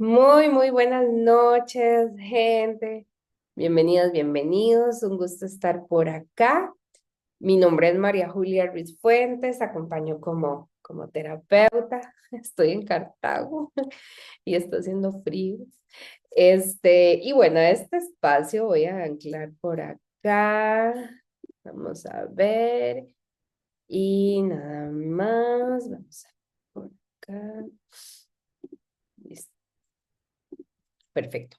Muy buenas noches, gente. Bienvenidas, bienvenidos. Un gusto estar por acá. Mi nombre es María Julia Ruiz Fuentes, acompaño como terapeuta. Estoy en Cartago y está haciendo frío. Y bueno, este espacio voy a anclar por acá. Vamos a ver. Y nada más. Vamos a ver por acá. Listo. Perfecto.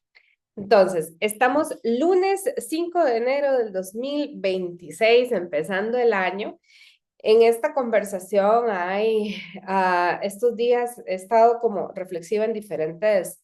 Entonces, estamos lunes 5 de enero del 2026, empezando el año. En esta conversación estos días he estado como reflexiva en diferentes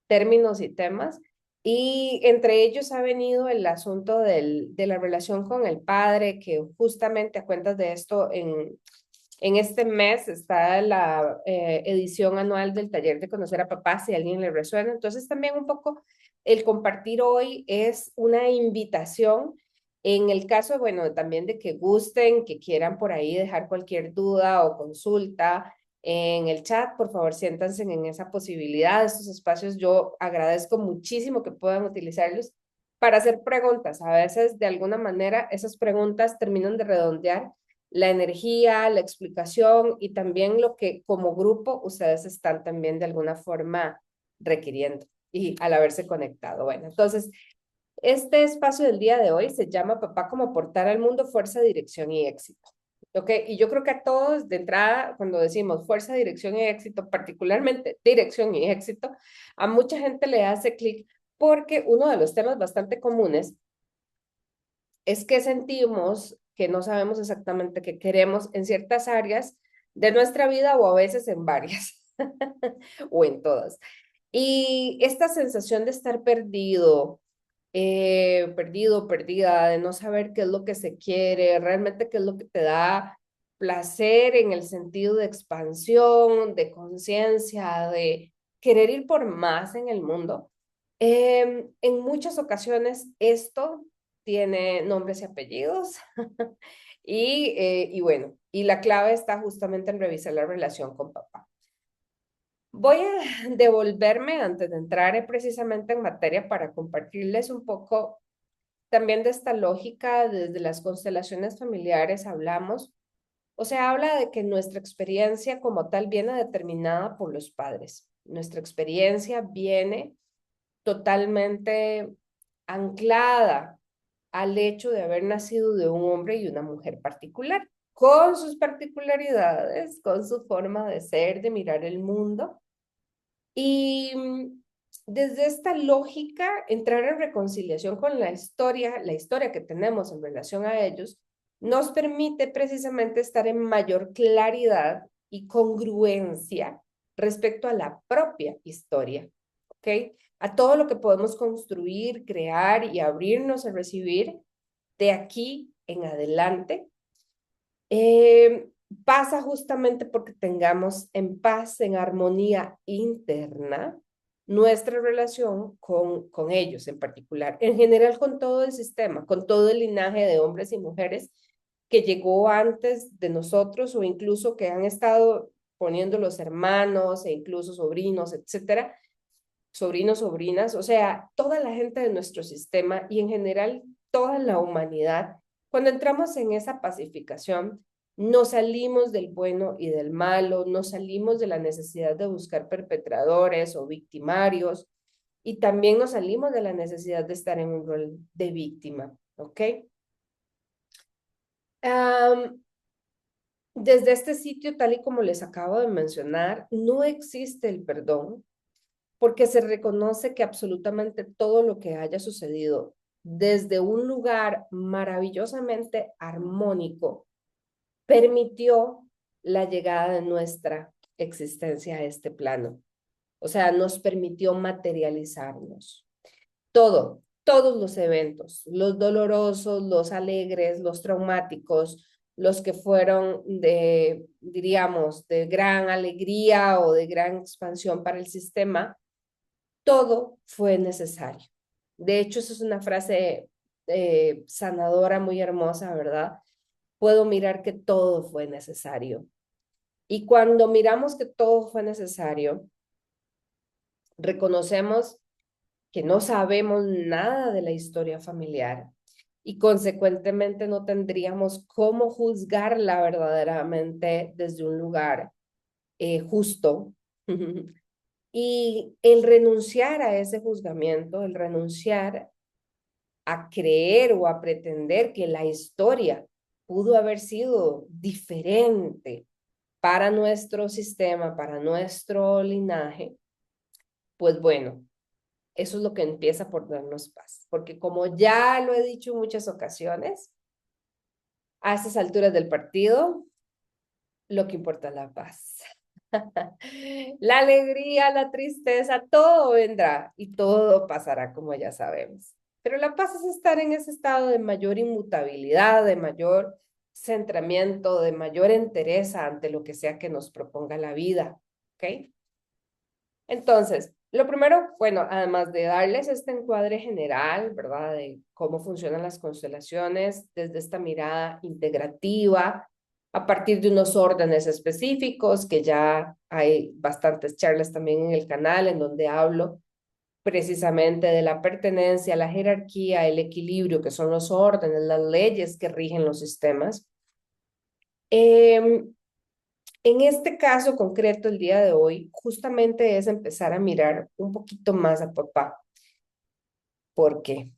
términos y temas, y entre ellos ha venido el asunto de la relación con el padre, que justamente a cuentas de esto en este mes está la edición anual del taller de conocer a papá, si a alguien le resuena. Entonces también un poco el compartir hoy es una invitación en el caso, bueno, también de que gusten, que quieran por ahí dejar cualquier duda o consulta en el chat, por favor siéntanse en esa posibilidad. Estos espacios yo agradezco muchísimo que puedan utilizarlos para hacer preguntas. A veces de alguna manera esas preguntas terminan de redondear la energía, la explicación y también lo que como grupo ustedes están también de alguna forma requiriendo y al haberse conectado. Bueno, entonces, este espacio del día de hoy se llama Papá como aportar al mundo fuerza, dirección y éxito. ¿Ok? Y yo creo que a todos de entrada, cuando decimos fuerza, dirección y éxito, particularmente dirección y éxito, a mucha gente le hace clic porque uno de los temas bastante comunes es que sentimos que no sabemos exactamente qué queremos en ciertas áreas de nuestra vida o a veces en varias o en todas. Y esta sensación de estar perdido, perdida, de no saber qué es lo que se quiere, realmente qué es lo que te da placer en el sentido de expansión, de conciencia, de querer ir por más en el mundo. En muchas ocasiones esto tiene nombres y apellidos y bueno, y la clave está justamente en revisar la relación con papá. Voy a devolverme antes de entrar precisamente en materia para compartirles un poco también de esta lógica desde las constelaciones familiares hablamos, o sea, habla de que nuestra experiencia como tal viene determinada por los padres. Nuestra experiencia viene totalmente anclada al hecho de haber nacido de un hombre y una mujer particular, con sus particularidades, con su forma de ser, de mirar el mundo. Y desde esta lógica, entrar en reconciliación con la historia que tenemos en relación a ellos, nos permite precisamente estar en mayor claridad y congruencia respecto a la propia historia, ¿ok? A todo lo que podemos construir, crear y abrirnos a recibir de aquí en adelante. Pasa justamente porque tengamos en paz, en armonía interna, nuestra relación con ellos en particular, en general con todo el sistema, con todo el linaje de hombres y mujeres que llegó antes de nosotros o incluso que han estado poniendo los hermanos e incluso sobrinos, etcétera, sobrinos, sobrinas, o sea, toda la gente de nuestro sistema y en general toda la humanidad, cuando entramos en esa pacificación, nos salimos del bueno y del malo, nos salimos de la necesidad de buscar perpetradores o victimarios y también nos salimos de la necesidad de estar en un rol de víctima, ¿ok? Um, Desde este sitio, tal y como les acabo de mencionar, no existe el perdón, porque se reconoce que absolutamente todo lo que haya sucedido desde un lugar maravillosamente armónico permitió la llegada de nuestra existencia a este plano. O sea, nos permitió materializarnos. Todos los eventos, los dolorosos, los alegres, los traumáticos, los que fueron diríamos, de gran alegría o de gran expansión para el sistema, todo fue necesario. De hecho, eso es una frase sanadora muy hermosa, ¿verdad? Puedo mirar que todo fue necesario. Y cuando miramos que todo fue necesario, Reconocemos que no sabemos nada de la historia familiar y consecuentemente no tendríamos cómo juzgarla verdaderamente desde un lugar justo. Y el renunciar a ese juzgamiento, el renunciar a creer o a pretender que la historia pudo haber sido diferente para nuestro sistema, para nuestro linaje, pues bueno, eso es lo que empieza por darnos paz, porque como ya lo he dicho en muchas ocasiones, a estas alturas del partido, lo que importa es la paz. La alegría, la tristeza, todo vendrá y todo pasará como ya sabemos. Pero la paz es estar en ese estado de mayor inmutabilidad, de mayor centramiento, de mayor entereza ante lo que sea que nos proponga la vida. ¿Ok? Entonces, lo primero, bueno, además de darles este encuadre general, ¿verdad? De cómo funcionan las constelaciones desde esta mirada integrativa, a partir de unos órdenes específicos, que ya hay bastantes charlas también en el canal en donde hablo precisamente de la pertenencia, la jerarquía, el equilibrio, que son los órdenes, las leyes que rigen los sistemas. En este caso concreto, el día de hoy, justamente es empezar a mirar un poquito más a papá. ¿Por qué?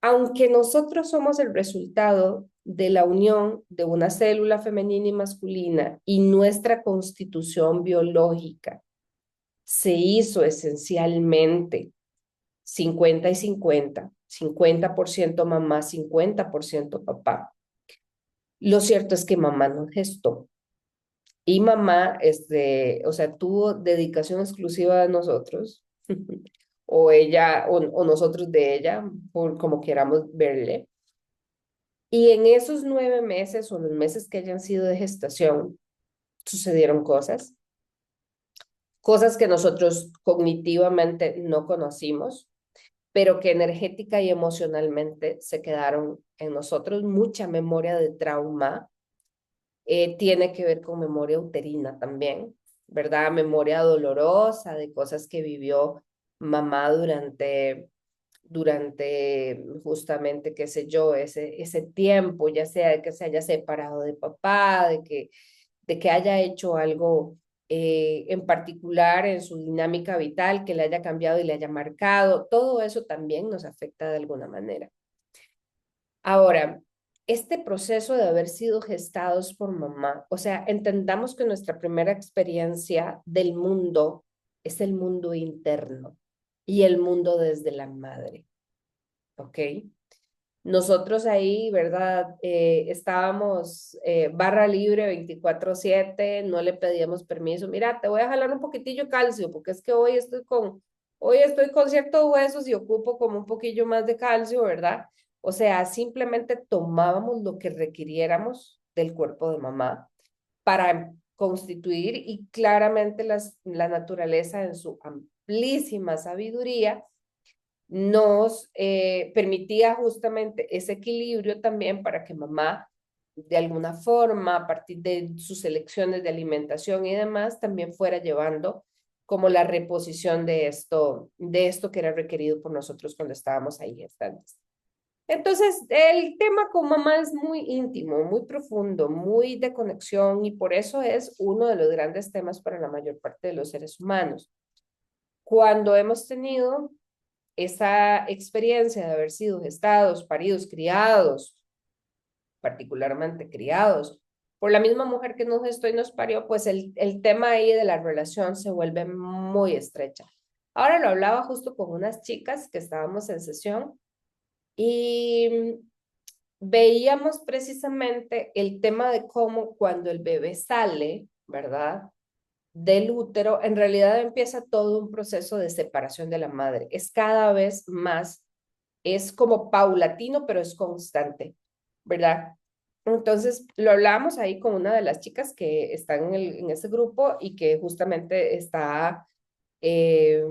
Aunque nosotros somos el resultado de la unión de una célula femenina y masculina y nuestra constitución biológica se hizo esencialmente 50 y 50, 50% mamá, 50% papá. Lo cierto es que mamá nos gestó. Y mamá, o sea, tuvo dedicación exclusiva de nosotros, o ella, o nosotros de ella, por como queramos verle. Y en esos 9 meses o los meses que hayan sido de gestación, sucedieron cosas que nosotros cognitivamente no conocimos, pero que energética y emocionalmente se quedaron en nosotros. Mucha memoria de trauma, tiene que ver con memoria uterina también, ¿verdad? Memoria dolorosa de cosas que vivió mamá durante justamente, qué sé yo, ese tiempo, ya sea de que se haya separado de papá, de que haya hecho algo en particular en su dinámica vital que le haya cambiado y le haya marcado, todo eso también nos afecta de alguna manera. Ahora, este proceso de haber sido gestados por mamá, o sea, entendamos que nuestra primera experiencia del mundo es el mundo interno y el mundo desde la madre, ¿ok? Nosotros ahí, ¿verdad? Estábamos barra libre 24/7, no le pedíamos permiso. Mira, te voy a jalar un poquitillo de calcio, porque es que hoy estoy con ciertos huesos y ocupo como un poquillo más de calcio, ¿verdad? O sea, simplemente tomábamos lo que requiriéramos del cuerpo de mamá para constituir y claramente la naturaleza en su amplísima sabiduría nos permitía justamente ese equilibrio también para que mamá, de alguna forma, a partir de sus elecciones de alimentación y demás, también fuera llevando como la reposición de esto que era requerido por nosotros cuando estábamos ahí gestantes. Entonces, el tema con mamá es muy íntimo, muy profundo, muy de conexión y por eso es uno de los grandes temas para la mayor parte de los seres humanos. Cuando hemos tenido esa experiencia de haber sido gestados, paridos, criados, particularmente criados, por la misma mujer que nos gestó y nos parió, pues el tema ahí de la relación se vuelve muy estrecha. Ahora lo hablaba justo con unas chicas que estábamos en sesión y veíamos precisamente el tema de cómo cuando el bebé sale, ¿verdad? Del útero, en realidad empieza todo un proceso de separación de la madre. Es cada vez más, es como paulatino, pero es constante, ¿verdad? Entonces, lo hablamos ahí con una de las chicas que están en ese grupo y que justamente está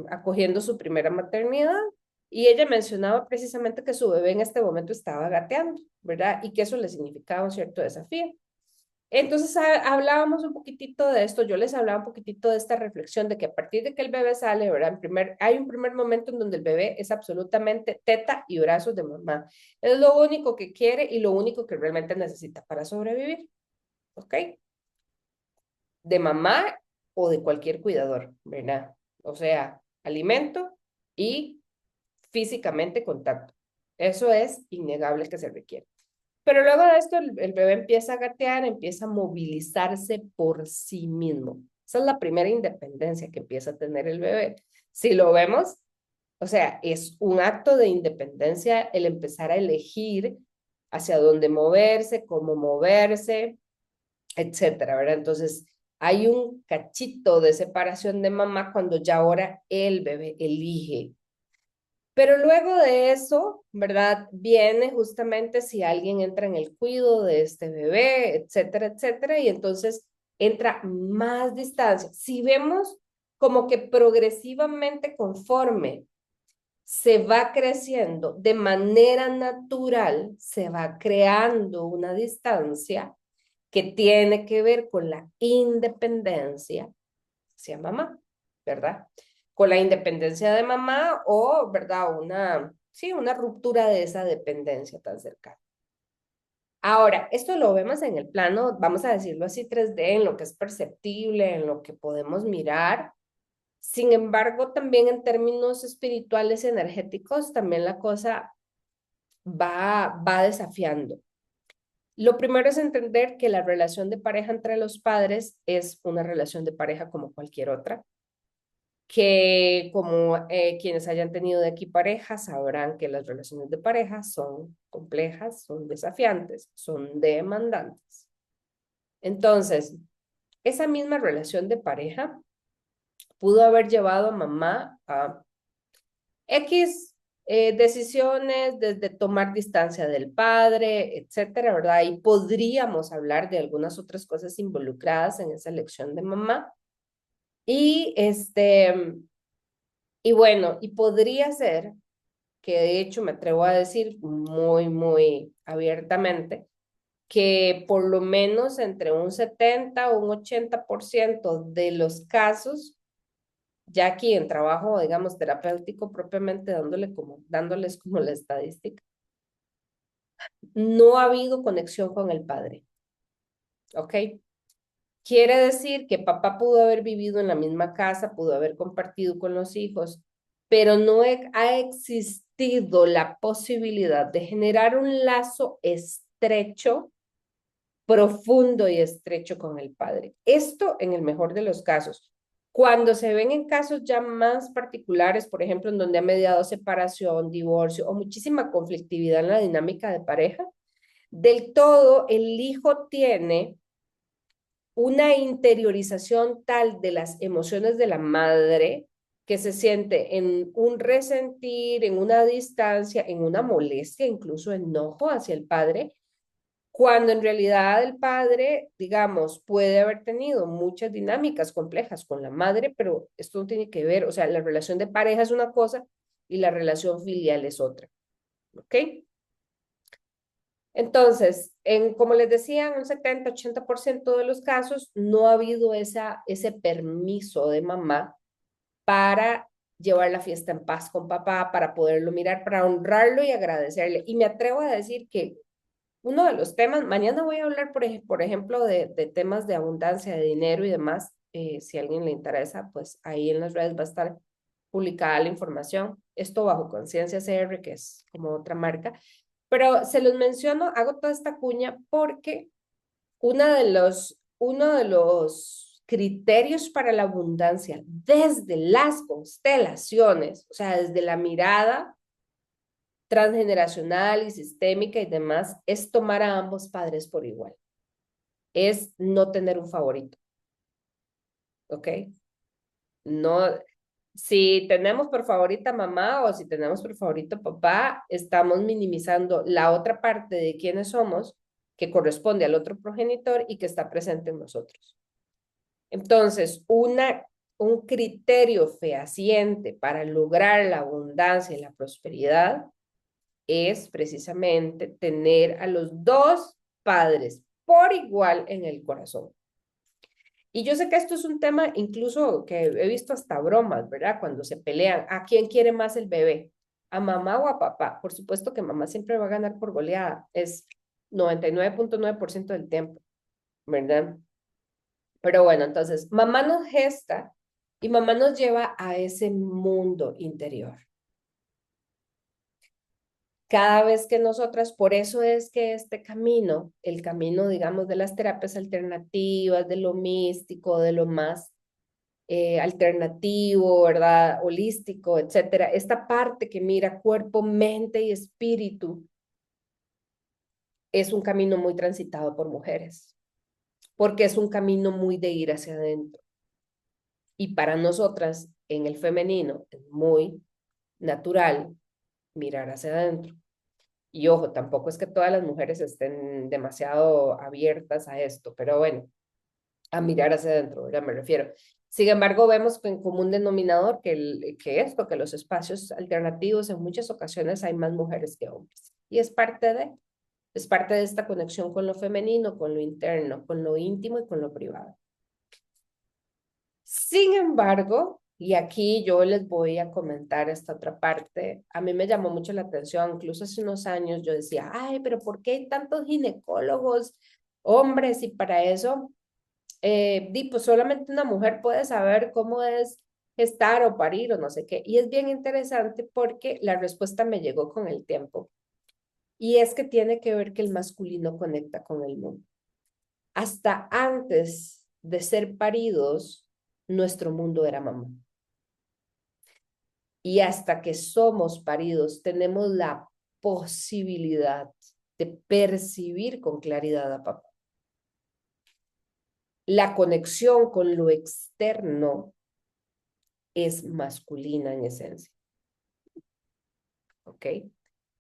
acogiendo su primera maternidad. Y ella mencionaba precisamente que su bebé en este momento estaba gateando, ¿verdad? Y que eso le significaba un cierto desafío. Entonces hablábamos un poquitito de esto, yo les hablaba un poquitito de esta reflexión de que a partir de que el bebé sale, ¿verdad? Hay un primer momento en donde el bebé es absolutamente teta y brazos de mamá. Es lo único que quiere y lo único que realmente necesita para sobrevivir, ¿ok? De mamá o de cualquier cuidador, ¿verdad? O sea, alimento y físicamente contacto. Eso es innegable que se requiere. Pero luego de esto, el bebé empieza a gatear, empieza a movilizarse por sí mismo. Esa es la primera independencia que empieza a tener el bebé. Si lo vemos, o sea, es un acto de independencia el empezar a elegir hacia dónde moverse, cómo moverse, etcétera, ¿verdad? Entonces, hay un cachito de separación de mamá cuando ya ahora el bebé elige. Pero luego de eso, ¿verdad? Viene justamente si alguien entra en el cuidado de este bebé, etcétera, etcétera, y entonces entra más distancia. Si vemos como que progresivamente conforme se va creciendo de manera natural, se va creando una distancia que tiene que ver con la independencia hacia mamá, ¿verdad? Con la independencia de mamá o, ¿verdad? Sí, una ruptura de esa dependencia tan cercana. Ahora, esto lo vemos en el plano, vamos a decirlo así, 3D, en lo que es perceptible, en lo que podemos mirar. Sin embargo, también en términos espirituales y energéticos, también la cosa va desafiando. Lo primero es entender que la relación de pareja entre los padres es una relación de pareja como cualquier otra, que como quienes hayan tenido de aquí parejas sabrán que las relaciones de pareja son complejas, son desafiantes, son demandantes. Entonces, esa misma relación de pareja pudo haber llevado a mamá a X decisiones, desde tomar distancia del padre, etcétera, ¿verdad? Y podríamos hablar de algunas otras cosas involucradas en esa elección de mamá. Y y bueno, y podría ser que de hecho me atrevo a decir muy, muy abiertamente, que por lo menos entre un 70 o un 80% de los casos, ya aquí en trabajo, digamos, terapéutico propiamente dándoles como la estadística, no ha habido conexión con el padre, ¿ok? Quiere decir que papá pudo haber vivido en la misma casa, pudo haber compartido con los hijos, pero no ha existido la posibilidad de generar un lazo estrecho, profundo y estrecho con el padre. Esto en el mejor de los casos. Cuando se ven en casos ya más particulares, por ejemplo, en donde ha mediado separación, divorcio o muchísima conflictividad en la dinámica de pareja, del todo el hijo tiene una interiorización tal de las emociones de la madre que se siente en un resentir, en una distancia, en una molestia, incluso enojo hacia el padre, cuando en realidad el padre, digamos, puede haber tenido muchas dinámicas complejas con la madre, pero esto no tiene que ver, o sea, la relación de pareja es una cosa y la relación filial es otra, ¿ok? Entonces, como les decía, en un 70-80% de los casos no ha habido ese permiso de mamá para llevar la fiesta en paz con papá, para poderlo mirar, para honrarlo y agradecerle. Y me atrevo a decir que uno de los temas, mañana voy a hablar, por ejemplo, de temas de abundancia, de dinero y demás. Si a alguien le interesa, pues ahí en las redes va a estar publicada la información. Esto bajo Conciencia CR, que es como otra marca. Pero se los menciono, hago toda esta cuña porque uno de los criterios para la abundancia desde las constelaciones, o sea, desde la mirada transgeneracional y sistémica y demás, es tomar a ambos padres por igual. Es no tener un favorito, ¿ok? No, si tenemos por favorita mamá o si tenemos por favorito papá, estamos minimizando la otra parte de quiénes somos que corresponde al otro progenitor y que está presente en nosotros. Entonces, un criterio fehaciente para lograr la abundancia y la prosperidad es precisamente tener a los dos padres por igual en el corazón. Y yo sé que esto es un tema incluso que he visto hasta bromas, ¿verdad? Cuando se pelean, ¿a quién quiere más el bebé? ¿A mamá o a papá? Por supuesto que mamá siempre va a ganar por goleada, es 99.9% del tiempo, ¿verdad? Pero bueno, entonces, mamá nos gesta y mamá nos lleva a ese mundo interior. Cada vez que nosotras, por eso es que este camino, el camino, digamos, de las terapias alternativas, de lo místico, de lo más alternativo, ¿verdad? Holístico, etcétera. Esta parte que mira cuerpo, mente y espíritu es un camino muy transitado por mujeres, porque es un camino muy de ir hacia adentro. Y para nosotras, en el femenino, es muy natural mirar hacia adentro. Y ojo, tampoco es que todas las mujeres estén demasiado abiertas a esto, pero bueno, a mirar hacia adentro, ya me refiero. Sin embargo, vemos en común denominador que esto, que los espacios alternativos en muchas ocasiones hay más mujeres que hombres. Y es parte de esta conexión con lo femenino, con lo interno, con lo íntimo y con lo privado. Sin embargo, y aquí yo les voy a comentar esta otra parte, a mí me llamó mucho la atención, incluso hace unos años yo decía, ay, pero ¿por qué hay tantos ginecólogos hombres? Y para eso pues solamente una mujer puede saber cómo es gestar o parir o no sé qué. Y es bien interesante porque la respuesta me llegó con el tiempo. Y es que tiene que ver que el masculino conecta con el mundo. Hasta antes de ser paridos, nuestro mundo era mamá. Y hasta que somos paridos, tenemos la posibilidad de percibir con claridad a papá. La conexión con lo externo es masculina en esencia, ¿ok?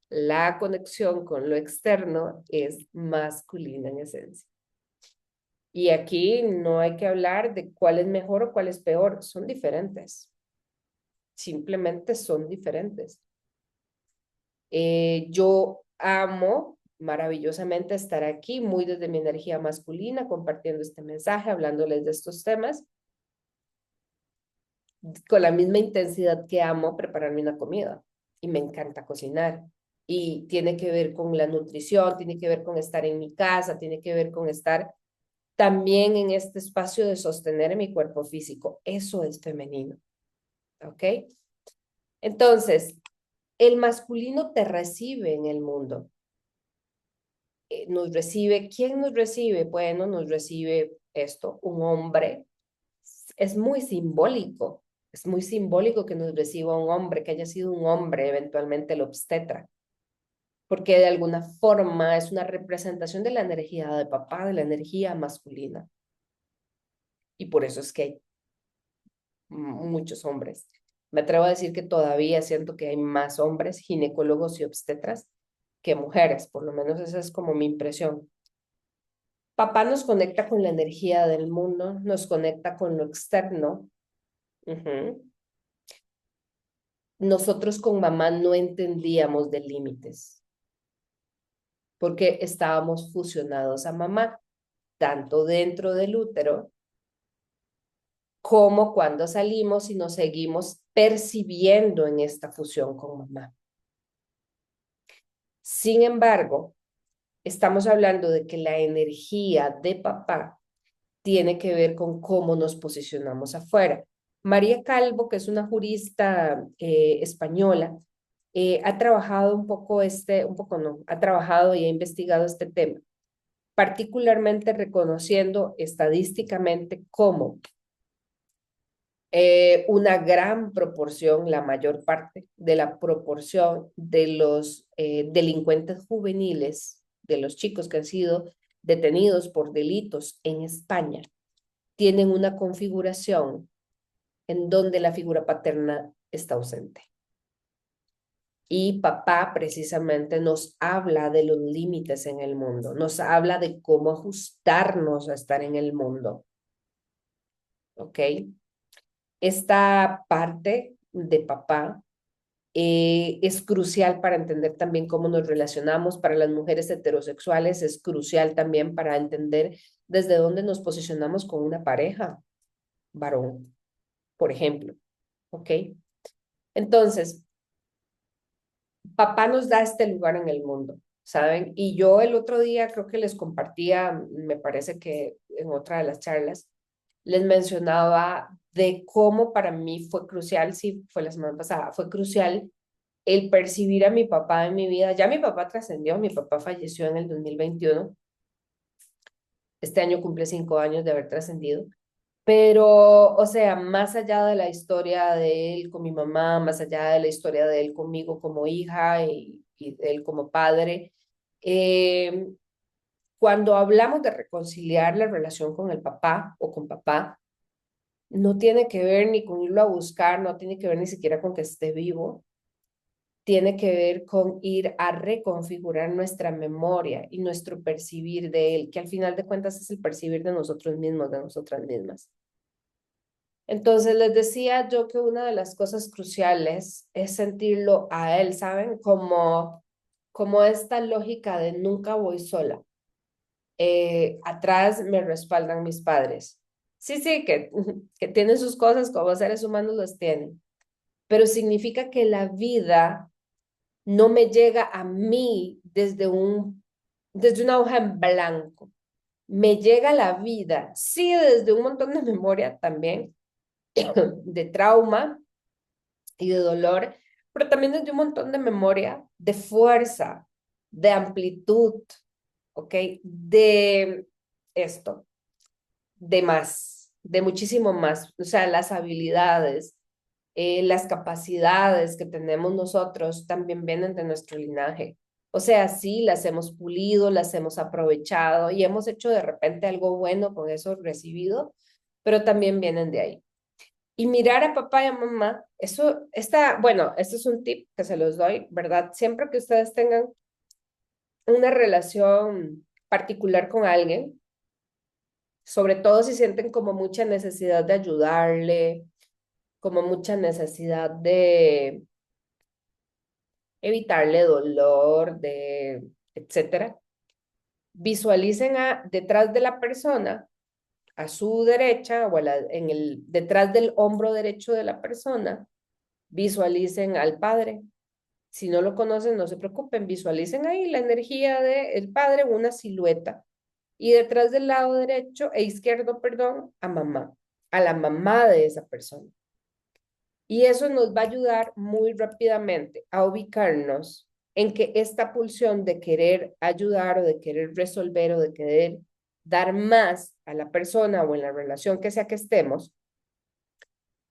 La conexión con lo externo es masculina en esencia. Y aquí no hay que hablar de cuál es mejor o cuál es peor, son diferentes. Simplemente son diferentes. Yo amo maravillosamente estar aquí, muy desde mi energía masculina, compartiendo este mensaje, hablándoles de estos temas, con la misma intensidad que amo prepararme una comida. Y me encanta cocinar. Y tiene que ver con la nutrición, tiene que ver con estar en mi casa, tiene que ver con estar también en este espacio de sostener mi cuerpo físico. Eso es femenino, ¿ok? Entonces, el masculino te recibe en el mundo. Nos recibe, ¿quién nos recibe? Bueno, nos recibe esto, un hombre. Es muy simbólico que nos reciba un hombre, que haya sido un hombre, eventualmente el obstetra, porque de alguna forma es una representación de la energía de papá, de la energía masculina. Y por eso es que hay muchos hombres. Me atrevo a decir que todavía siento que hay más hombres, ginecólogos y obstetras, que mujeres, por lo menos esa es como mi impresión. Papá nos conecta con la energía del mundo, nos conecta con lo externo. Uh-huh. Nosotros con mamá no entendíamos de límites, porque estábamos fusionados a mamá, tanto dentro del útero como cuando salimos y nos seguimos percibiendo en esta fusión con mamá. Sin embargo, estamos hablando de que la energía de papá tiene que ver con cómo nos posicionamos afuera. María Calvo, que es una jurista española, ha trabajado un poco no, ha trabajado y ha investigado este tema, particularmente reconociendo estadísticamente cómo una gran proporción, la mayor parte de la proporción de los delincuentes juveniles, de los chicos que han sido detenidos por delitos en España, tienen una configuración en donde la figura paterna está ausente. Y papá precisamente nos habla de los límites en el mundo, nos habla de cómo ajustarnos a estar en el mundo. ¿Ok? Esta parte de papá Es crucial para entender también cómo nos relacionamos. Para las mujeres heterosexuales es crucial también para entender desde dónde nos posicionamos con una pareja, varón, por ejemplo. ¿Ok? Entonces, papá nos da este lugar en el mundo, ¿saben? Y yo el otro día creo que les compartía, me parece que en otra de las charlas, les mencionaba de cómo para mí fue crucial, sí, fue la semana pasada, fue crucial el percibir a mi papá en mi vida. Ya mi papá trascendió, mi papá falleció en el 2021. Este año cumple 5 años de haber trascendido. Pero, o sea, más allá de la historia de él con mi mamá, más allá de la historia de él conmigo como hija y de él como padre, eh, cuando hablamos de reconciliar la relación con el papá o con papá, no tiene que ver ni con irlo a buscar, no tiene que ver ni siquiera con que esté vivo, tiene que ver con ir a reconfigurar nuestra memoria y nuestro percibir de él, que al final de cuentas es el percibir de nosotros mismos, de nosotras mismas. Entonces les decía yo que una de las cosas cruciales es sentirlo a él, ¿saben? Como esta lógica de nunca voy sola. Atrás me respaldan mis padres. Sí, sí, que tienen sus cosas como seres humanos los tienen, pero significa que la vida no me llega a mí desde una hoja en blanco. Me llega la vida, sí, desde un montón de memoria también, de trauma y de dolor, pero también desde un montón de memoria, de fuerza, de amplitud, ¿ok? De esto, de más, de muchísimo más, o sea, las habilidades, las capacidades que tenemos nosotros también vienen de nuestro linaje. O sea, sí, las hemos pulido, las hemos aprovechado y hemos hecho de repente algo bueno con eso recibido, pero también vienen de ahí. Y mirar a papá y a mamá, eso está, bueno, este es un tip que se los doy, ¿verdad? Siempre que ustedes tengan una relación particular con alguien, sobre todo si sienten como mucha necesidad de ayudarle, como mucha necesidad de evitarle dolor, de etcétera, visualicen detrás de la persona, a su derecha o detrás del hombro derecho de la persona, visualicen al padre. Si no lo conocen, no se preocupen, visualicen ahí la energía del padre, una silueta. Y detrás del lado derecho e izquierdo, perdón, a mamá, a la mamá de esa persona. Y eso nos va a ayudar muy rápidamente a ubicarnos en que esta pulsión de querer ayudar o de querer resolver o de querer dar más a la persona o en la relación que sea que estemos,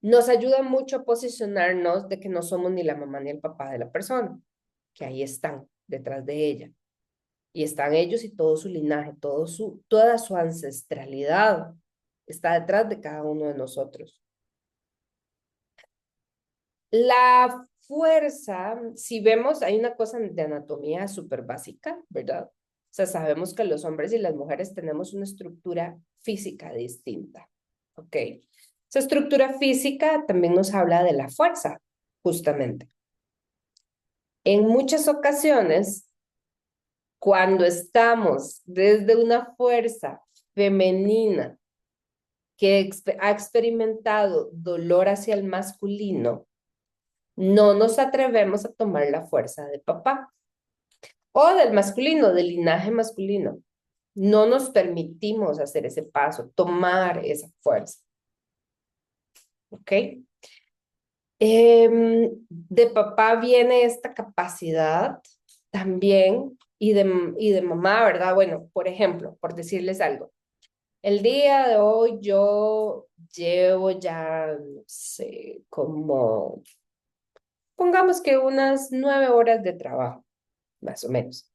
nos ayuda mucho a posicionarnos de que no somos ni la mamá ni el papá de la persona, que ahí están detrás de ella. Y están ellos y todo su linaje, toda su ancestralidad está detrás de cada uno de nosotros. La fuerza, si vemos, hay una cosa de anatomía súper básica, ¿verdad? O sea, sabemos que los hombres y las mujeres tenemos una estructura física distinta, ¿ok? Esa estructura física también nos habla de la fuerza, justamente. En muchas ocasiones, cuando estamos desde una fuerza femenina que ha experimentado dolor hacia el masculino, no nos atrevemos a tomar la fuerza de papá o del masculino, del linaje masculino. No nos permitimos hacer ese paso, tomar esa fuerza. ¿Ok? De papá viene esta capacidad también y de mamá, ¿verdad? Bueno, por ejemplo, por decirles algo. El día de hoy yo llevo ya, no sé, como, pongamos que unas 9 horas de trabajo, más o menos.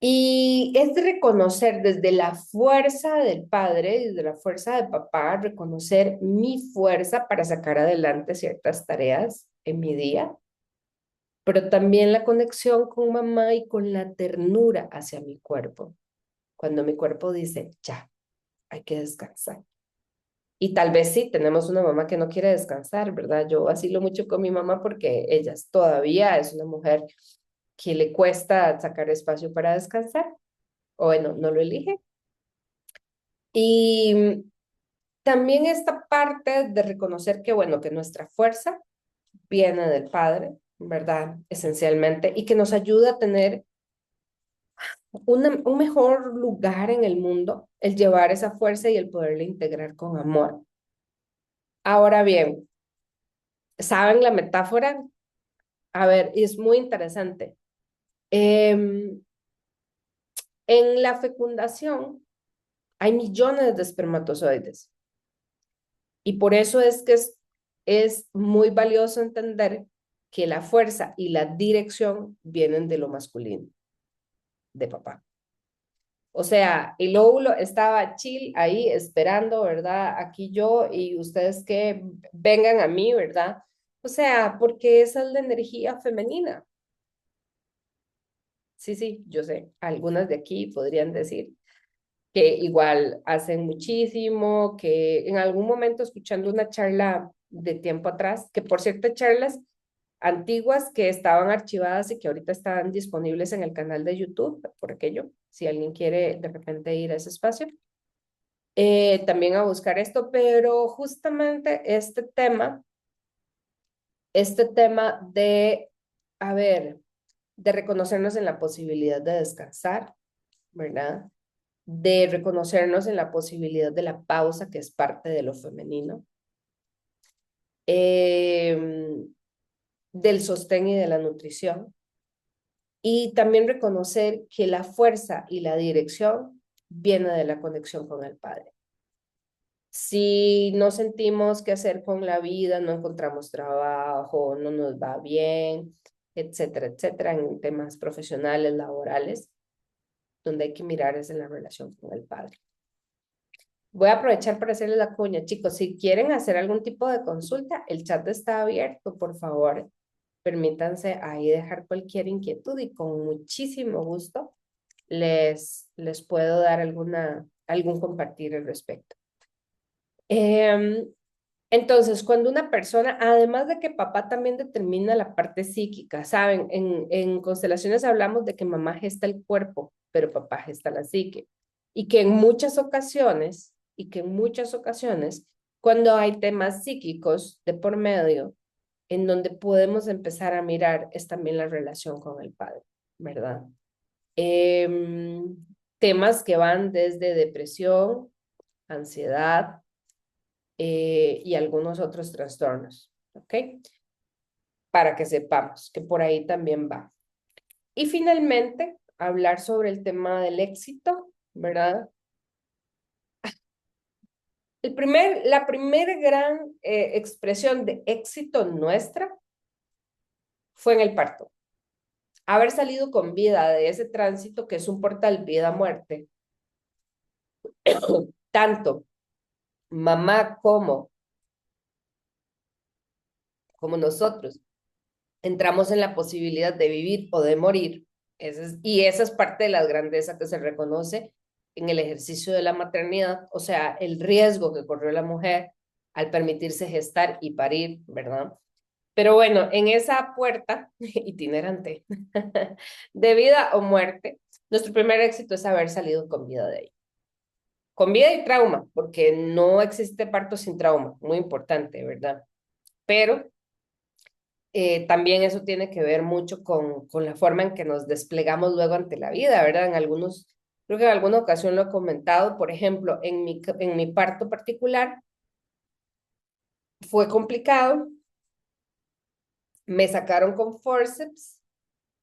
Y es reconocer desde la fuerza del padre, desde la fuerza del papá, reconocer mi fuerza para sacar adelante ciertas tareas en mi día, pero también la conexión con mamá y con la ternura hacia mi cuerpo. Cuando mi cuerpo dice, ya, hay que descansar. Y tal vez sí, tenemos una mamá que no quiere descansar, ¿verdad? Yo vacilo mucho con mi mamá porque ella todavía es una mujer que le cuesta sacar espacio para descansar, o bueno, no lo elige. Y también esta parte de reconocer que, bueno, que nuestra fuerza viene del Padre, ¿verdad? Esencialmente, y que nos ayuda a tener un mejor lugar en el mundo, el llevar esa fuerza y el poderla integrar con amor. Ahora bien, ¿saben la metáfora? A ver, es muy interesante. Em, en la fecundación hay millones de espermatozoides y por eso es que es muy valioso entender que la fuerza y la dirección vienen de lo masculino, de papá. O sea, el óvulo estaba chill ahí esperando, ¿verdad? Aquí yo y ustedes que vengan a mí, ¿verdad? O sea, porque esa es la energía femenina. Sí, sí, yo sé, algunas de aquí podrían decir que igual hacen muchísimo, que en algún momento escuchando una charla de tiempo atrás, que por cierto, charlas antiguas que estaban archivadas y que ahorita están disponibles en el canal de YouTube, por aquello, si alguien quiere de repente ir a ese espacio, también a buscar esto, pero justamente este tema de, a ver, de reconocernos en la posibilidad de descansar, ¿verdad? De reconocernos en la posibilidad de la pausa, que es parte de lo femenino, eh, del sostén y de la nutrición, y también reconocer que la fuerza y la dirección viene de la conexión con el Padre. Si no sentimos qué hacer con la vida, no encontramos trabajo, no nos va bien, etcétera, etcétera, en temas profesionales, laborales, donde hay que mirar es en la relación con el Padre. Voy a aprovechar para hacerles la cuña, chicos. Si quieren hacer algún tipo de consulta, el chat está abierto, por favor. Permítanse ahí dejar cualquier inquietud y con muchísimo gusto les puedo dar algún compartir al respecto. Eh, entonces, cuando una persona, además de que papá también determina la parte psíquica, ¿saben? En constelaciones hablamos de que mamá gesta el cuerpo, pero papá gesta la psique. Y que en muchas ocasiones, cuando hay temas psíquicos de por medio, en donde podemos empezar a mirar es también la relación con el padre, ¿verdad? Em, temas que van desde depresión, ansiedad, y algunos otros trastornos, ¿ok? Para que sepamos que por ahí también va. Y finalmente, hablar sobre el tema del éxito, ¿verdad? La primera gran expresión de éxito nuestra fue en el parto. Haber salido con vida de ese tránsito que es un portal vida-muerte, tanto mamá como nosotros entramos en la posibilidad de vivir o de morir. Y esa es parte de la grandeza que se reconoce en el ejercicio de la maternidad, o sea, el riesgo que corrió la mujer al permitirse gestar y parir, ¿verdad? Pero bueno, en esa puerta itinerante de vida o muerte, nuestro primer éxito es haber salido con vida de ahí. Con vida y trauma, porque no existe parto sin trauma, muy importante, ¿verdad? Pero también eso tiene que ver mucho con la forma en que nos desplegamos luego ante la vida, ¿verdad? Creo que en alguna ocasión lo he comentado, por ejemplo, en mi parto particular fue complicado, me sacaron con forceps,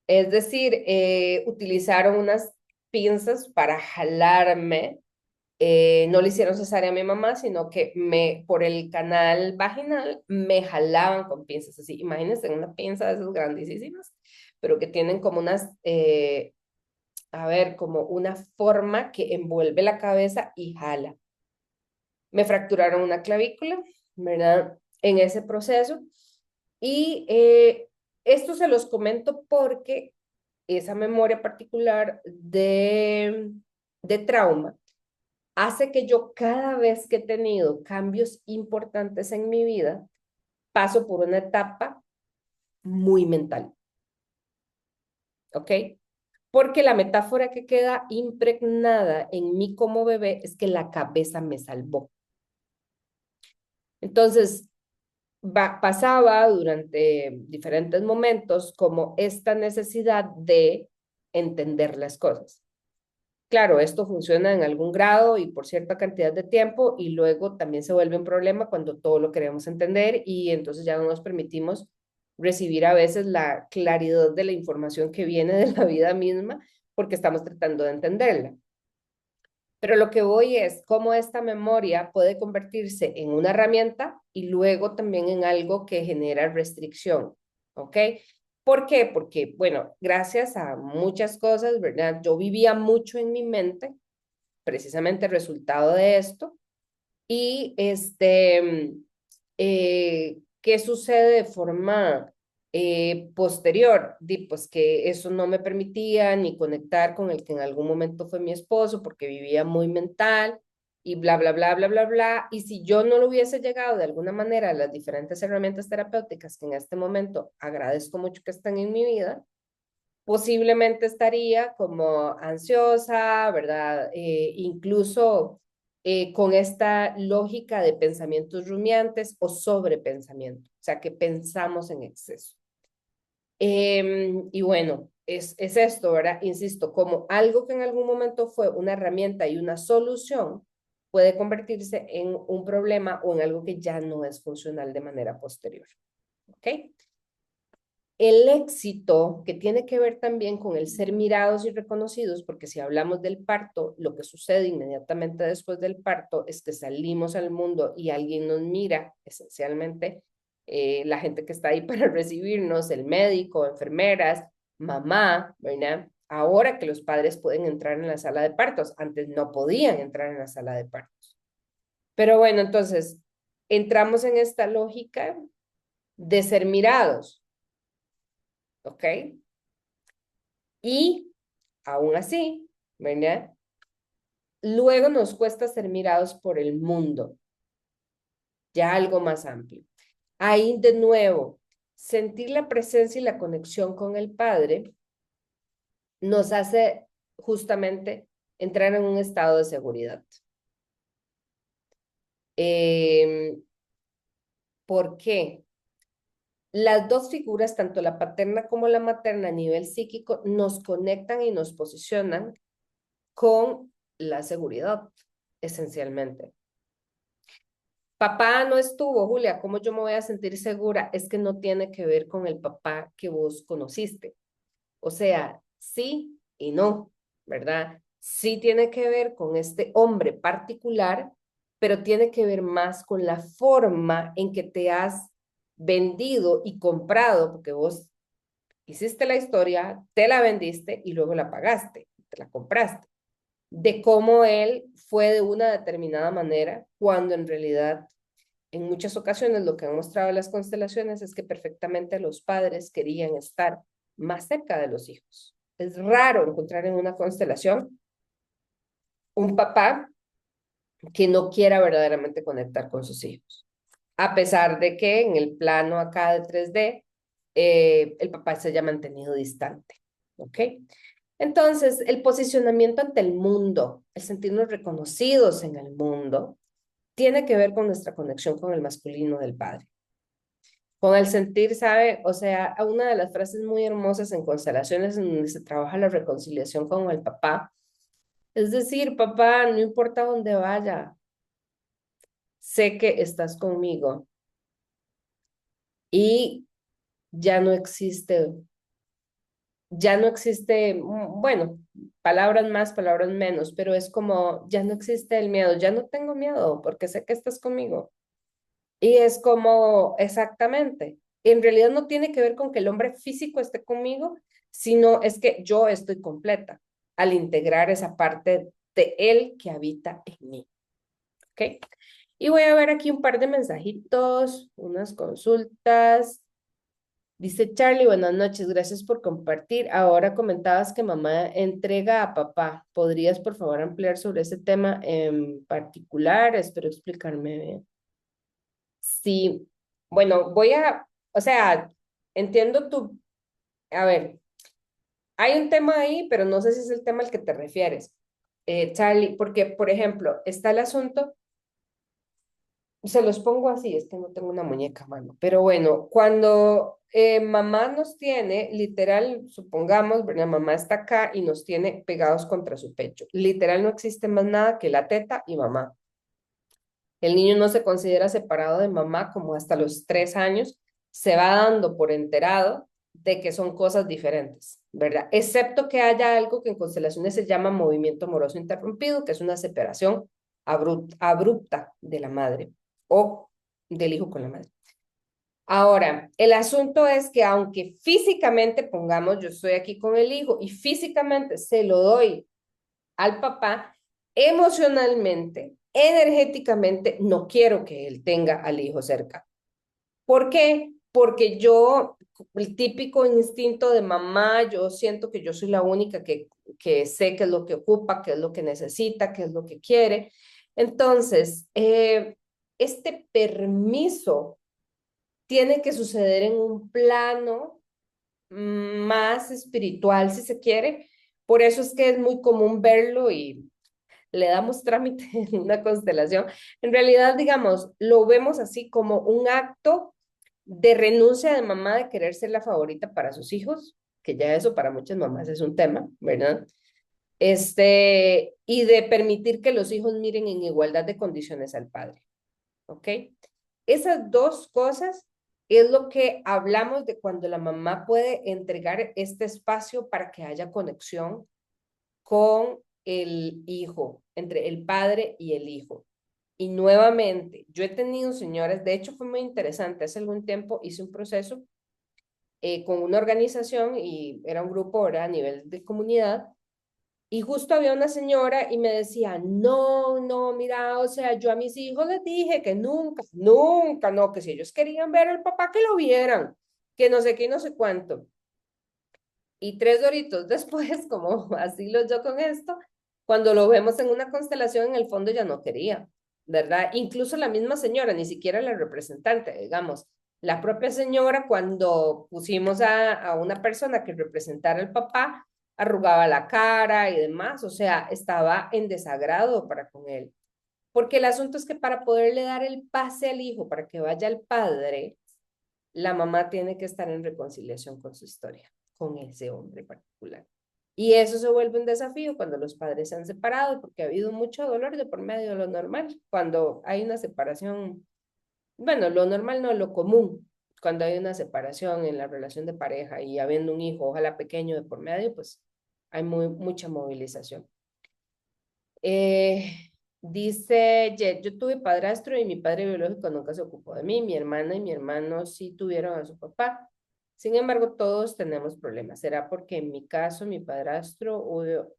es decir, utilizaron unas pinzas para jalarme. No le hicieron cesárea a mi mamá, sino que por el canal vaginal me jalaban con pinzas así. Imagínense una pinza de esas grandísimas, pero que tienen como a ver, como una forma que envuelve la cabeza y jala. Me fracturaron una clavícula, ¿verdad? En ese proceso. Y esto se los comento porque esa memoria particular de trauma hace que yo cada vez que he tenido cambios importantes en mi vida, paso por una etapa muy mental, ¿ok? Porque la metáfora que queda impregnada en mí como bebé es que la cabeza me salvó. Entonces, pasaba durante diferentes momentos como esta necesidad de entender las cosas. Claro, esto funciona en algún grado y por cierta cantidad de tiempo y luego también se vuelve un problema cuando todo lo queremos entender y entonces ya no nos permitimos recibir a veces la claridad de la información que viene de la vida misma porque estamos tratando de entenderla. Pero lo que voy es cómo esta memoria puede convertirse en una herramienta y luego también en algo que genera restricción, ¿ok? ¿Por qué? Porque, bueno, gracias a muchas cosas, ¿verdad? Yo vivía mucho en mi mente, precisamente resultado de esto, y ¿qué sucede de forma posterior? Pues que eso no me permitía ni conectar con el que en algún momento fue mi esposo porque vivía muy mental y bla, bla, bla, bla, bla, bla. Y si yo no lo hubiese llegado de alguna manera a las diferentes herramientas terapéuticas que en este momento agradezco mucho que están en mi vida, posiblemente estaría como ansiosa, ¿verdad? Incluso con esta lógica de pensamientos rumiantes o sobrepensamiento, o sea, que pensamos en exceso. Y bueno, es esto, ¿verdad? Insisto, como algo que en algún momento fue una herramienta y una solución, puede convertirse en un problema o en algo que ya no es funcional de manera posterior. ¿Ok? El éxito, que tiene que ver también con el ser mirados y reconocidos, porque si hablamos del parto, lo que sucede inmediatamente después del parto es que salimos al mundo y alguien nos mira, esencialmente la gente que está ahí para recibirnos, el médico, enfermeras, mamá, ¿verdad? Ahora que los padres pueden entrar en la sala de partos, antes no podían entrar en la sala de partos. Pero bueno, entonces entramos en esta lógica de ser mirados, ¿ok? Y aún así, ¿verdad? Luego nos cuesta ser mirados por el mundo, ya algo más amplio. Ahí de nuevo, sentir la presencia y la conexión con el Padre nos hace justamente entrar en un estado de seguridad. ¿Por qué? Las dos figuras, tanto la paterna como la materna a nivel psíquico, nos conectan y nos posicionan con la seguridad, esencialmente. Papá no estuvo, Julia, ¿cómo yo me voy a sentir segura? Es que no tiene que ver con el papá que vos conociste. O sea, sí y no, ¿verdad? Sí tiene que ver con este hombre particular, pero tiene que ver más con la forma en que te has vendido y comprado, porque vos hiciste la historia, te la vendiste y luego la pagaste, te la compraste, de cómo él fue de una determinada manera, cuando en realidad en muchas ocasiones lo que han mostrado las constelaciones es que perfectamente los padres querían estar más cerca de los hijos. Es raro encontrar en una constelación un papá que no quiera verdaderamente conectar con sus hijos, a pesar de que en el plano acá de 3D el papá se haya mantenido distante, ¿ok? Entonces, el posicionamiento ante el mundo, el sentirnos reconocidos en el mundo, tiene que ver con nuestra conexión con el masculino del padre. Con el sentir, ¿sabe? O sea, una de las frases muy hermosas en constelaciones en donde se trabaja la reconciliación con el papá, es decir, papá, no importa dónde vaya, sé que estás conmigo y ya no existe, ya no existe, bueno, palabras más, palabras menos, pero es como, ya no existe el miedo, ya no tengo miedo porque sé que estás conmigo. Y es como, exactamente, en realidad no tiene que ver con que el hombre físico esté conmigo, sino es que yo estoy completa al integrar esa parte de él que habita en mí. ¿Ok? Y voy a ver aquí un par de mensajitos, unas consultas. Dice Charlie, buenas noches, gracias por compartir. Ahora comentabas que mamá entrega a papá. ¿Podrías, por favor, ampliar sobre ese tema en particular? Espero explicarme bien. Sí, bueno, o sea, entiendo a ver, hay un tema ahí, pero no sé si es el tema al que te refieres, Charlie, porque, por ejemplo, está el asunto. Se los pongo así, es que no tengo una muñeca, mano. Pero bueno, cuando mamá nos tiene, literal, supongamos, ¿verdad? Mamá está acá y nos tiene pegados contra su pecho. Literal, no existe más nada que la teta y mamá. El niño no se considera separado de mamá como hasta los 3 años, se va dando por enterado de que son cosas diferentes, ¿verdad? Excepto que haya algo que en constelaciones se llama movimiento amoroso interrumpido, que es una separación abrupta de la madre o del hijo con la madre. Ahora, el asunto es que aunque físicamente, pongamos, yo estoy aquí con el hijo y físicamente se lo doy al papá, emocionalmente, energéticamente, no quiero que él tenga al hijo cerca. ¿Por qué? Porque yo, el típico instinto de mamá, yo siento que yo soy la única que sé qué es lo que ocupa, qué es lo que necesita, qué es lo que quiere. Entonces, este permiso tiene que suceder en un plano más espiritual, si se quiere. Por eso es que es muy común verlo y le damos trámite en una constelación. En realidad, digamos, lo vemos así como un acto de renuncia de mamá de querer ser la favorita para sus hijos, que ya eso para muchas mamás es un tema, ¿verdad? Y de permitir que los hijos miren en igualdad de condiciones al padre, ¿ok? Esas dos cosas es lo que hablamos de cuando la mamá puede entregar este espacio para que haya conexión con el hijo, entre el padre y el hijo. Y nuevamente, yo he tenido señoras, de hecho fue muy interesante, hace algún tiempo hice un proceso con una organización y era un grupo, ¿verdad? A nivel de comunidad. Y justo había una señora y me decía, no, no, mira, o sea, yo a mis hijos les dije que nunca, nunca, no, que si ellos querían ver al papá, que lo vieran, que no sé qué y no sé cuánto. Y 3 horitos después, como así lo yo con esto, cuando lo vemos en una constelación, en el fondo ya no quería, ¿verdad? Incluso la misma señora, ni siquiera la representante, digamos, la propia señora, cuando pusimos a una persona que representara al papá, arrugaba la cara y demás, o sea, estaba en desagrado para con él. Porque el asunto es que para poderle dar el pase al hijo, para que vaya al padre, la mamá tiene que estar en reconciliación con su historia, con ese hombre particular. Y eso se vuelve un desafío cuando los padres se han separado, porque ha habido mucho dolor de por medio de lo normal. Cuando hay una separación, bueno, lo normal no, lo común, cuando hay una separación en la relación de pareja y habiendo un hijo, ojalá pequeño de por medio, pues hay mucha movilización. Eh, Dice Jet, yo tuve padrastro y mi padre biológico nunca se ocupó de mí. Mi hermana y mi hermano sí tuvieron a su papá. Sin embargo, todos tenemos problemas. ¿Será porque en mi caso mi padrastro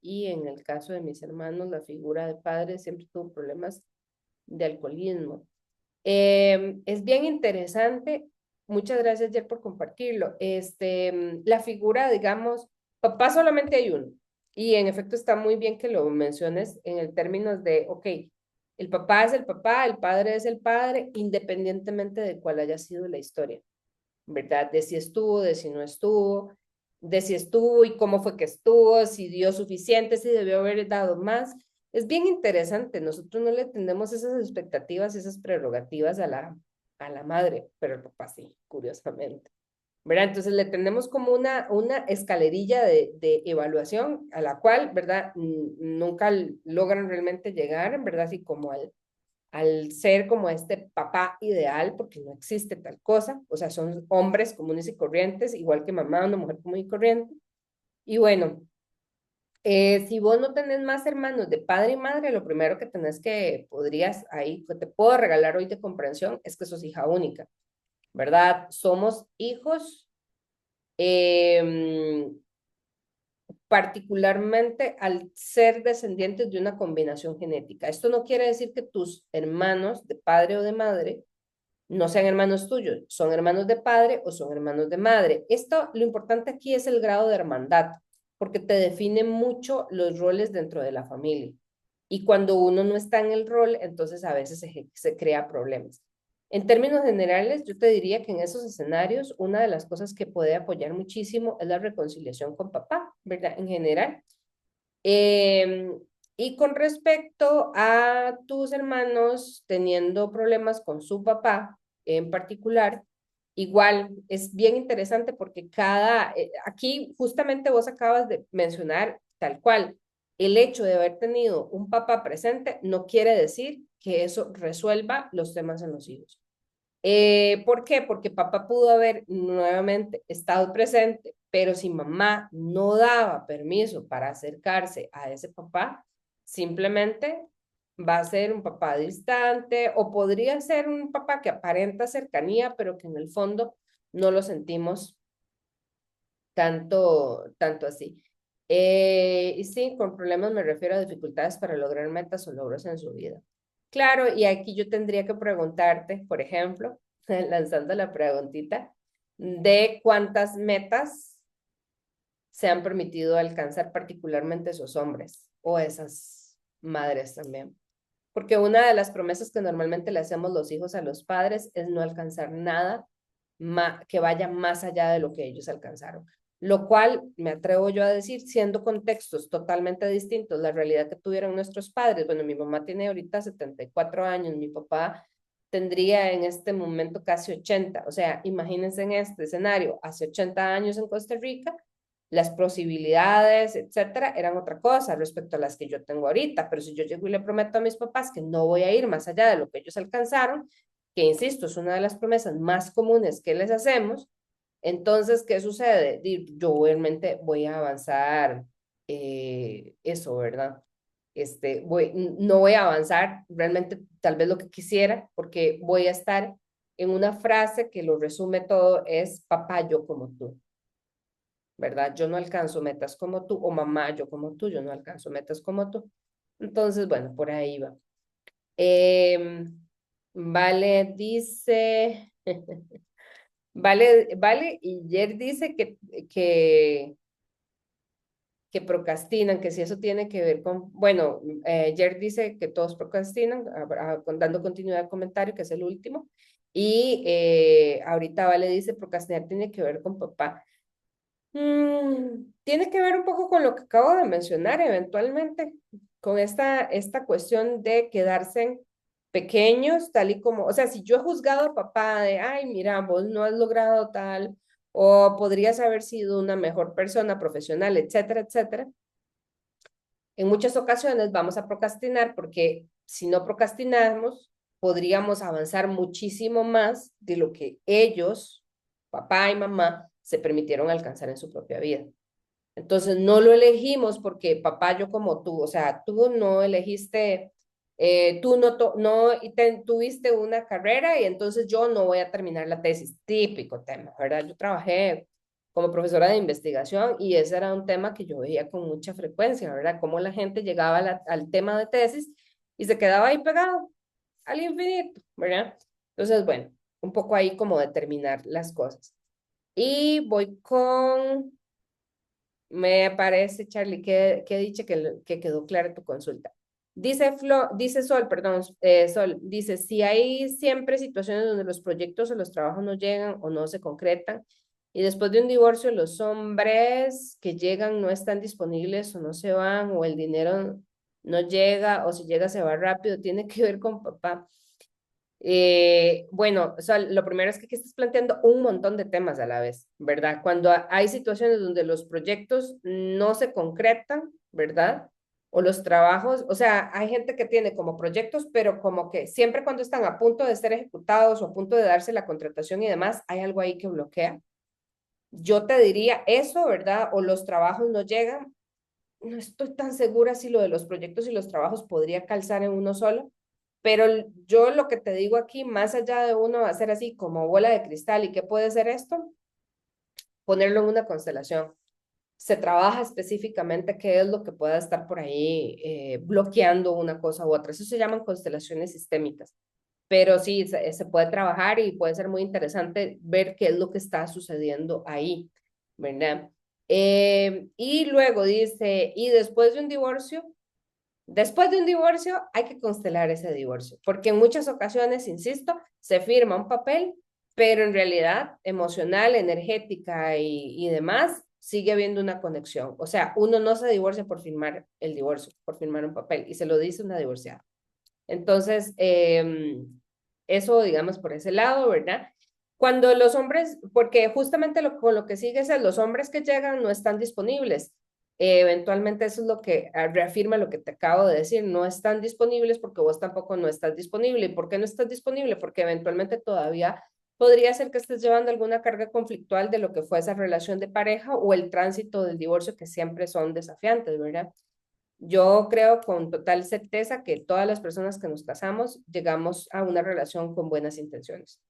y en el caso de mis hermanos la figura de padre siempre tuvo problemas de alcoholismo? Es bien interesante. Muchas gracias, Jet, por compartirlo. La figura, digamos, papá solamente hay uno. Y en efecto está muy bien que lo menciones en el términos de, ok, el papá es el papá, el padre es el padre, independientemente de cuál haya sido la historia, ¿verdad? De si estuvo, de si no estuvo, de si estuvo y cómo fue que estuvo, si dio suficiente, si debió haber dado más. Es bien interesante, nosotros no le tenemos esas expectativas, esas prerrogativas a la madre, pero el papá sí, curiosamente. ¿Verdad? Entonces le tenemos como una escalerilla de evaluación a la cual, ¿verdad? Nunca logran realmente llegar, ¿verdad? Así como al ser como este papá ideal, porque no existe tal cosa, o sea, son hombres comunes y corrientes, igual que mamá, una mujer común y corriente. Y bueno, si vos no tenés más hermanos de padre y madre, lo primero que tenés que podrías ahí, que te puedo regalar hoy de comprensión, es que sos hija única, ¿verdad? Somos hijos, eh, particularmente al ser descendientes de una combinación genética. Esto no quiere decir que tus hermanos de padre o de madre no sean hermanos tuyos, son hermanos de padre o son hermanos de madre. Esto, lo importante aquí es el grado de hermandad, porque te define mucho los roles dentro de la familia. Y cuando uno no está en el rol, entonces a veces se crea problemas. En términos generales, yo te diría que en esos escenarios, una de las cosas que puede apoyar muchísimo es la reconciliación con papá, ¿verdad? En general. Eh, y con respecto a tus hermanos teniendo problemas con su papá en particular, igual es bien interesante porque aquí justamente vos acabas de mencionar tal cual, el hecho de haber tenido un papá presente no quiere decir que eso resuelva los temas en los hijos. ¿Por qué? Porque papá pudo haber nuevamente estado presente, pero si mamá no daba permiso para acercarse a ese papá, simplemente va a ser un papá distante o podría ser un papá que aparenta cercanía, pero que en el fondo no lo sentimos tanto así. Y sí, con problemas me refiero a dificultades para lograr metas o logros en su vida. Claro, y aquí yo tendría que preguntarte, por ejemplo, lanzando la preguntita, de cuántas metas se han permitido alcanzar particularmente esos hombres o esas madres también. Porque una de las promesas que normalmente le hacemos los hijos a los padres es no alcanzar nada que vaya más allá de lo que ellos alcanzaron. Lo cual, me atrevo yo a decir, siendo contextos totalmente distintos, la realidad que tuvieron nuestros padres, bueno, mi mamá tiene ahorita 74 años, mi papá tendría en este momento casi 80, o sea, imagínense en este escenario, hace 80 años en Costa Rica, las posibilidades, etcétera, eran otra cosa respecto a las que yo tengo ahorita. Pero si yo llego y le prometo a mis papás que no voy a ir más allá de lo que ellos alcanzaron, que insisto, es una de las promesas más comunes que les hacemos, entonces, ¿qué sucede? Yo obviamente voy a avanzar eso, ¿verdad? No voy a avanzar realmente tal vez lo que quisiera, porque voy a estar en una frase que lo resume todo, es papá, yo como tú. ¿Verdad? Yo no alcanzo metas como tú, o mamá, yo como tú, yo no alcanzo metas como tú. Entonces, bueno, por ahí va. Eh, vale, dice, vale, y Jer dice que procrastinan, que si eso tiene que ver con, bueno, Jer dice que todos procrastinan, dando continuidad al comentario, que es el último, y ahorita Vale dice, procrastinar tiene que ver con papá. Tiene que ver un poco con lo que acabo de mencionar, eventualmente, con esta cuestión de quedarse pequeños, tal y como, o sea, si yo he juzgado a papá de, ay, mira, vos no has logrado tal, o podrías haber sido una mejor persona profesional, etcétera, etcétera, en muchas ocasiones vamos a procrastinar porque si no procrastinamos, podríamos avanzar muchísimo más de lo que ellos, papá y mamá, se permitieron alcanzar en su propia vida. Entonces no lo elegimos porque papá, yo como tú, o sea, tú no elegiste, tú tuviste una carrera y entonces yo no voy a terminar la tesis, típico tema, ¿verdad? Yo trabajé como profesora de investigación y ese era un tema que yo veía con mucha frecuencia, ¿verdad? Cómo la gente llegaba al tema de tesis y se quedaba ahí pegado al infinito, ¿verdad? Entonces, bueno, un poco ahí como determinar las cosas. Y voy con me parece, Charlie, que dicho que quedó clara tu consulta. Dice Sol, perdón, Sol, dice, si hay siempre situaciones donde los proyectos o los trabajos no llegan o no se concretan, y después de un divorcio los hombres que llegan no están disponibles o no se van, o el dinero no llega, o si llega se va rápido, tiene que ver con papá. Bueno, o sea, lo primero es que aquí estás planteando un montón de temas a la vez, ¿verdad? Cuando hay situaciones donde los proyectos no se concretan, ¿verdad? O los trabajos, o sea, hay gente que tiene como proyectos, pero como que siempre cuando están a punto de ser ejecutados o a punto de darse la contratación y demás, hay algo ahí que bloquea. Yo te diría eso, ¿verdad? O los trabajos no llegan. No estoy tan segura si lo de los proyectos y los trabajos podría calzar en uno solo, pero yo lo que te digo aquí, más allá de uno hacer así como bola de cristal, ¿y qué puede ser esto? Ponerlo en una constelación. Se trabaja específicamente qué es lo que pueda estar por ahí bloqueando una cosa u otra. Eso se llaman constelaciones sistémicas. pero sí, se puede trabajar y puede ser muy interesante ver qué es lo que está sucediendo ahí, ¿verdad? Y luego dice, y después de un divorcio hay que constelar ese divorcio, porque en muchas ocasiones, insisto, se firma un papel, pero en realidad emocional, energética y demás, sigue habiendo una conexión. O sea, uno no se divorcia por firmar el divorcio, por firmar un papel, y se lo dice una divorciada. Entonces, eso, digamos, por ese lado, ¿verdad? Cuando los hombres, porque justamente con lo que sigue es los hombres que llegan no están disponibles. Eventualmente eso es lo que reafirma lo que te acabo de decir, no están disponibles porque vos tampoco no estás disponible. ¿Y por qué no estás disponible? Porque eventualmente todavía podría ser que estés llevando alguna carga conflictual de lo que fue esa relación de pareja o el tránsito del divorcio, que siempre son desafiantes, ¿verdad? Yo creo con total certeza que todas las personas que nos casamos llegamos a una relación con buenas intenciones.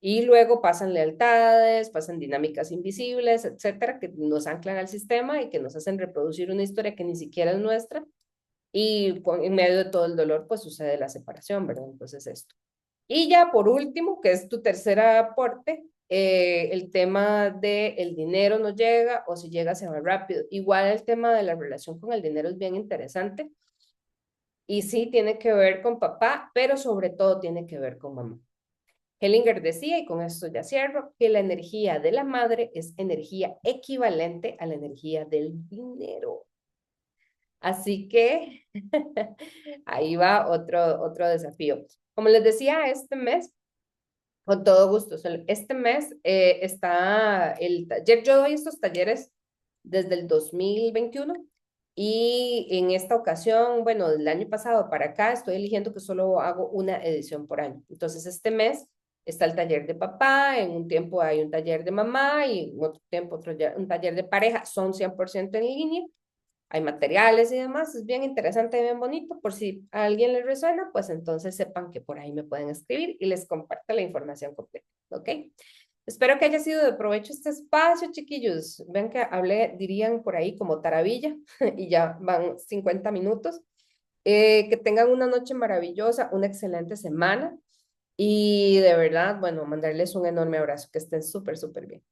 Y luego pasan lealtades, pasan dinámicas invisibles, etcétera, que nos anclan al sistema y que nos hacen reproducir una historia que ni siquiera es nuestra. Y en medio de todo el dolor, pues sucede la separación, ¿verdad? Entonces esto. Y ya por último, que es tu tercer aporte, el tema de el dinero no llega o si llega se va rápido. Igual el tema de la relación con el dinero es bien interesante y sí tiene que ver con papá, pero sobre todo tiene que ver con mamá. Hellinger decía, y con esto ya cierro, que la energía de la madre es energía equivalente a la energía del dinero. Así que ahí va otro desafío. Como les decía, este mes con todo gusto. Este mes está el taller, yo doy estos talleres desde el 2021 y en esta ocasión, bueno, del año pasado para acá, estoy eligiendo que solo hago una edición por año. Entonces, este mes está el taller de papá, en un tiempo hay un taller de mamá y en otro tiempo un taller de pareja, son 100% en línea, hay materiales y demás, es bien interesante y bien bonito, por si a alguien le resuena, pues entonces sepan que por ahí me pueden escribir y les comparto la información completa, ¿ok? Espero que haya sido de provecho este espacio, chiquillos. Ven que hablé, dirían por ahí como taravilla, y ya van 50 minutos. Que tengan una noche maravillosa, una excelente semana, y de verdad, bueno, mandarles un enorme abrazo, que estén súper, súper bien.